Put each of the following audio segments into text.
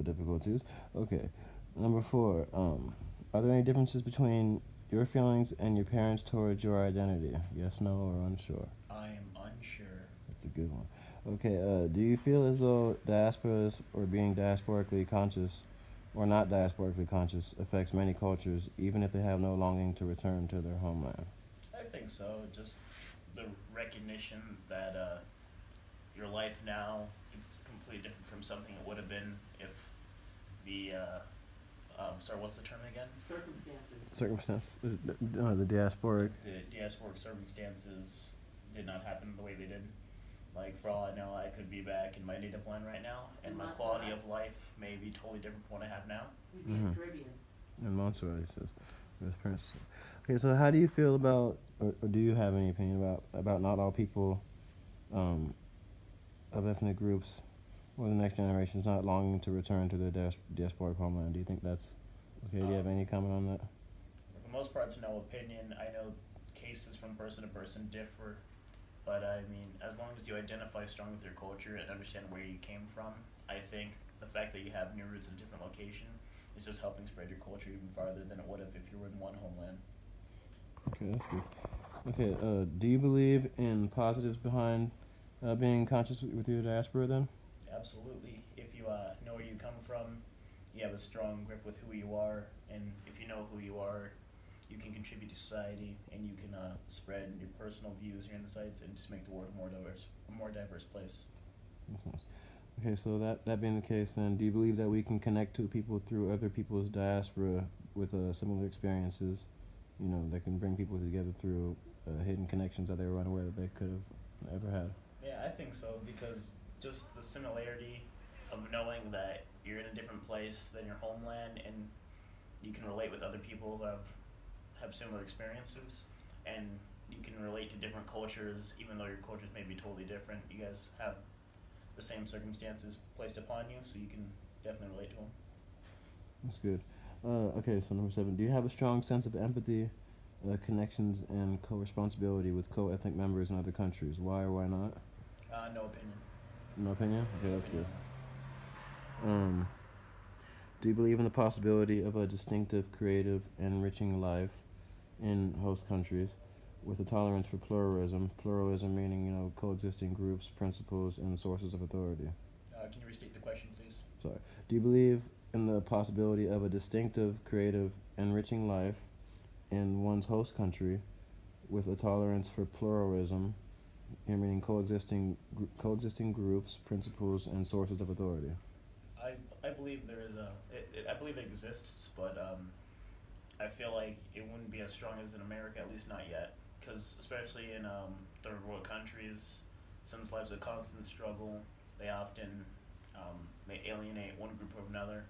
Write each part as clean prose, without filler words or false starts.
difficulties. Okay. Number four. Are there any differences between your feelings and your parents towards your identity? Yes, no, or unsure? I am unsure. That's a good one. Okay. Do you feel as though diasporas or being diasporically conscious or not diasporically conscious affects many cultures, even if they have no longing to return to their homeland? I think so. Just the recognition that your life now is completely different from something it would have been if the sorry, what's the term again? Circumstances. Circumstance. The diasporic. If the diasporic circumstances did not happen the way they did. Like for all I know, I could be back in my native land right now, and In my quality Montserrat. of life may be totally different from what I have now. We'd be in the Caribbean. And Montserrat, he says. Best parents. Okay, so how do you feel about, or do you have any opinion about not all people of ethnic groups or the next generations not longing to return to their diasporic homeland? Do you think that's okay? Do you have any comment on that? For the most part, it's no opinion. I know cases from person to person differ, but I mean, as long as you identify strong with your culture and understand where you came from, I think the fact that you have new roots in a different location is just helping spread your culture even farther than it would have if you were in one homeland. Okay, that's good. Okay, do you believe in positives behind being conscious with your diaspora then? Absolutely. If you know where you come from, you have a strong grip with who you are, and if you know who you are, you can contribute to society, and you can spread your personal views, your insights, and just make the world a more diverse place. Okay, so that being the case, then, do you believe that we can connect to people through other people's diaspora with similar experiences? You know, that can bring people together through hidden connections that they were unaware that they could have ever had. Yeah, I think so because just the similarity of knowing that you're in a different place than your homeland, and you can relate with other people who have similar experiences, and you can relate to different cultures, even though your cultures may be totally different. You guys have the same circumstances placed upon you, so you can definitely relate to them. That's good. Okay, so number seven, do you have a strong sense of empathy, connections, and co-responsibility with co-ethnic members in other countries? Why or why not? No opinion. No opinion? Okay, No that's opinion good. on that. Do you believe in the possibility of a distinctive, creative, and enriching life in host countries with a tolerance for pluralism? Pluralism meaning, coexisting groups, principles, and sources of authority. Can you restate the question, please? Sorry. Do you believe in the possibility of a distinctive, creative, enriching life in one's host country with a tolerance for pluralism, meaning coexisting groups, principles, and sources of authority? I believe there is I believe it exists, but I feel like it wouldn't be as strong as in America, at least not yet. Because especially in third world countries, since life's a constant struggle, they often may alienate one group or another.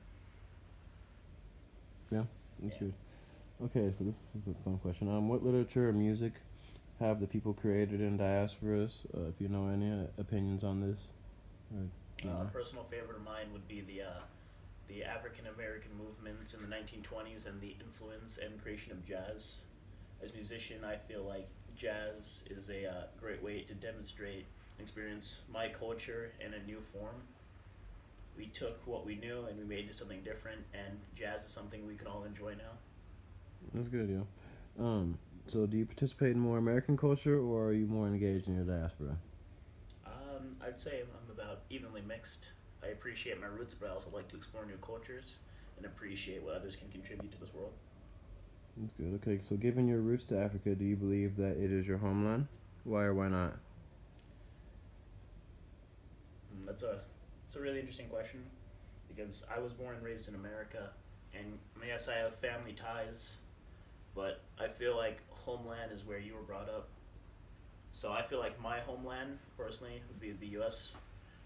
Yeah, that's Yeah. good. Okay, so this is a fun question. What literature or music have the people created in diasporas? If you know any opinions on this, or A no? personal favorite of mine would be the African American movements in the 1920s and the influence and creation of jazz. As a musician, I feel like jazz is a great way to demonstrate and experience my culture in a new form. We took what we knew and we made it something different, and jazz is something we can all enjoy now. That's good, yo. So do you participate in more American culture, or are you more engaged in your diaspora? I'd say I'm about evenly mixed. I appreciate my roots, but I also like to explore new cultures and appreciate what others can contribute to this world. That's good. Okay, so given your roots to Africa, do you believe that it is your homeland? Why or why not? That's a really interesting question because I was born and raised in America, and yes, I have family ties, but I feel like homeland is where you were brought up. So I feel like my homeland, personally, would be the U.S.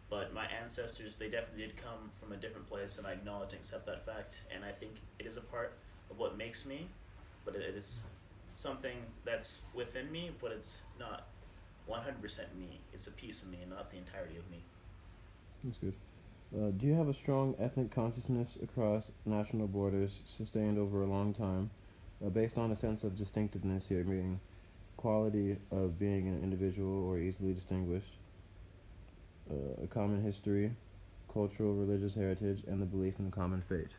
But my ancestors, they definitely did come from a different place, and I acknowledge and accept that fact. And I think it is a part of what makes me, but it is something that's within me, but it's not 100% me. It's a piece of me, and not the entirety of me. That's good. Do you have a strong ethnic consciousness across national borders sustained over a long time, based on a sense of distinctiveness here, meaning quality of being an individual or easily distinguished, a common history, cultural, religious heritage, and the belief in a common fate.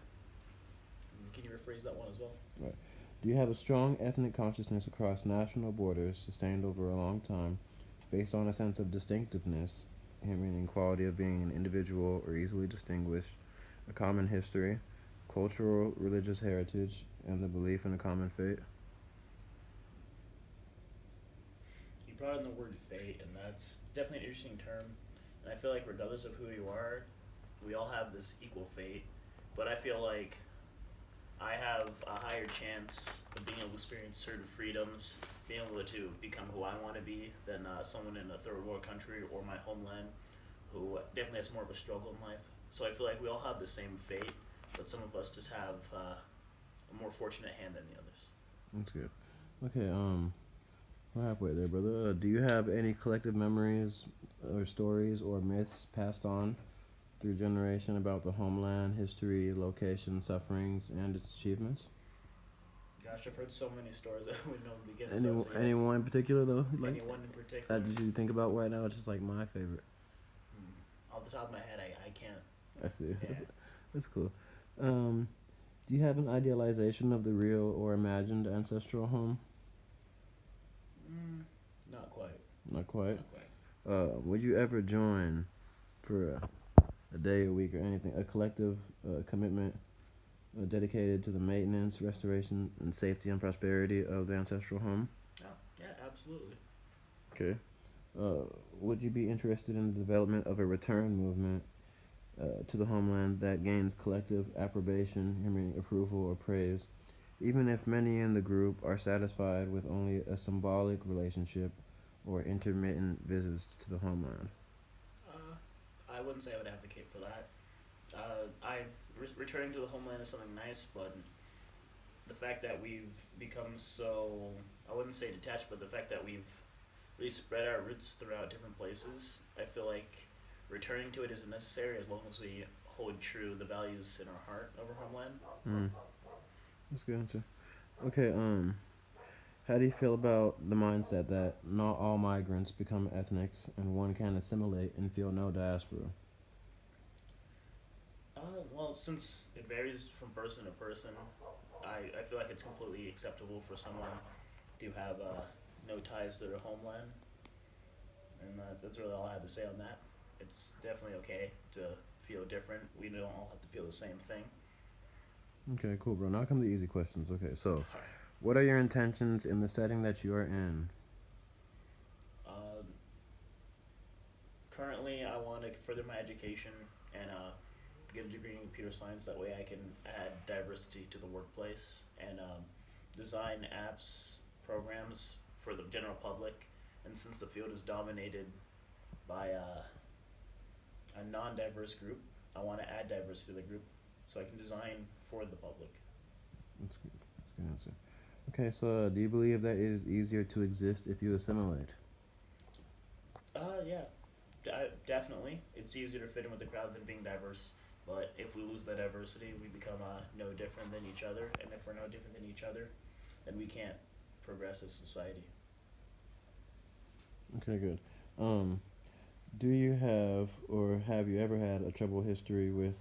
Can you rephrase that one as well? Right. Do you have a strong ethnic consciousness across national borders sustained over a long time based on a sense of distinctiveness, meaning quality of being an individual or easily distinguished, a common history, cultural, religious heritage, and the belief in a common fate? You brought in the word fate, and that's definitely an interesting term. And I feel like regardless of who you are, we all have this equal fate. But I feel like I have a higher chance of being able to experience certain freedoms, being able to become who I want to be, than someone in a third world country or my homeland who definitely has more of a struggle in life. So I feel like we all have the same fate, but some of us just have a more fortunate hand than the others. That's good. Okay, we're halfway there, brother. Do you have any collective memories or stories or myths passed on through generation about the homeland, history, location, sufferings, and its achievements? Gosh, I've heard so many stories that I wouldn't know to begin. Anyone in particular, though? Like, anyone in particular? that did you think about right now? It's just like my favorite. Off the top of my head, I can't. I see. Yeah. That's cool. Do you have an idealization of the real or imagined ancestral home? Not quite. Not quite. Not quite. Would you ever join for a day, a week, or anything, a collective commitment dedicated to the maintenance, restoration, and safety and prosperity of the ancestral home? Oh, yeah, absolutely. Okay. Would you be interested in the development of a return movement to the homeland that gains collective approbation, meaning approval or praise, even if many in the group are satisfied with only a symbolic relationship or intermittent visits to the homeland? I wouldn't say I would advocate for that. Returning to the homeland is something nice, but the fact that we've become so, I wouldn't say detached, but the fact that we've really spread our roots throughout different places, I feel like returning to it isn't necessary as long as we hold true the values in our heart of our homeland. That's a good answer. Okay, how do you feel about the mindset that not all migrants become ethnics and one can assimilate and feel no diaspora? Well, since it varies from person to person, I feel like it's completely acceptable for someone to have no ties to their homeland. And that's really all I have to say on that. It's definitely okay to feel different. We don't all have to feel the same thing. Okay, cool, bro. Now come the easy questions. Okay, so Alright. what are your intentions in the setting that you are in? Currently, I want to further my education and get a degree in computer science. That way I can add diversity to the workplace and design apps, programs for the general public. And since the field is dominated by a non-diverse group, I want to add diversity to the group so I can design for the public. That's good. That's a good answer. Okay, so do you believe that it is easier to exist if you assimilate? Yeah, definitely. It's easier to fit in with the crowd than being diverse. But if we lose that diversity, we become no different than each other. And if we're no different than each other, then we can't progress as society. Okay, good. Do you have or have you ever had a troubled history with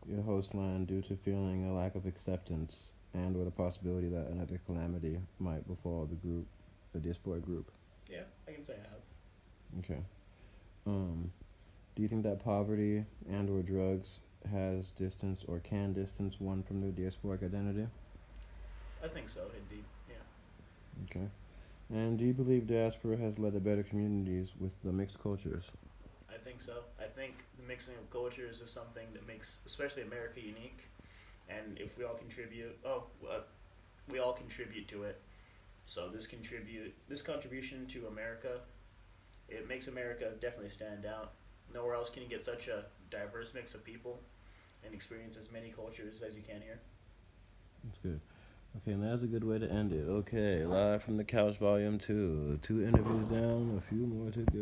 your host land due to feeling a lack of acceptance and or the possibility that another calamity might befall the group, the Diaspora group? Yeah, I can say I have. Okay. Do you think that poverty and or drugs has distance or can distance one from their diasporic identity? I think so, indeed. Yeah. Okay. And do you believe diaspora has led to better communities with the mixed cultures? I think so. I think the mixing of cultures is something that makes, especially America, unique. And if we all contribute, we all contribute to it. So this contribution to America, it makes America definitely stand out. Nowhere else can you get such a diverse mix of people and experience as many cultures as you can here. That's good. Okay, and that's a good way to end it. Okay, live from the couch, volume 2. 2 interviews down, a few more to go.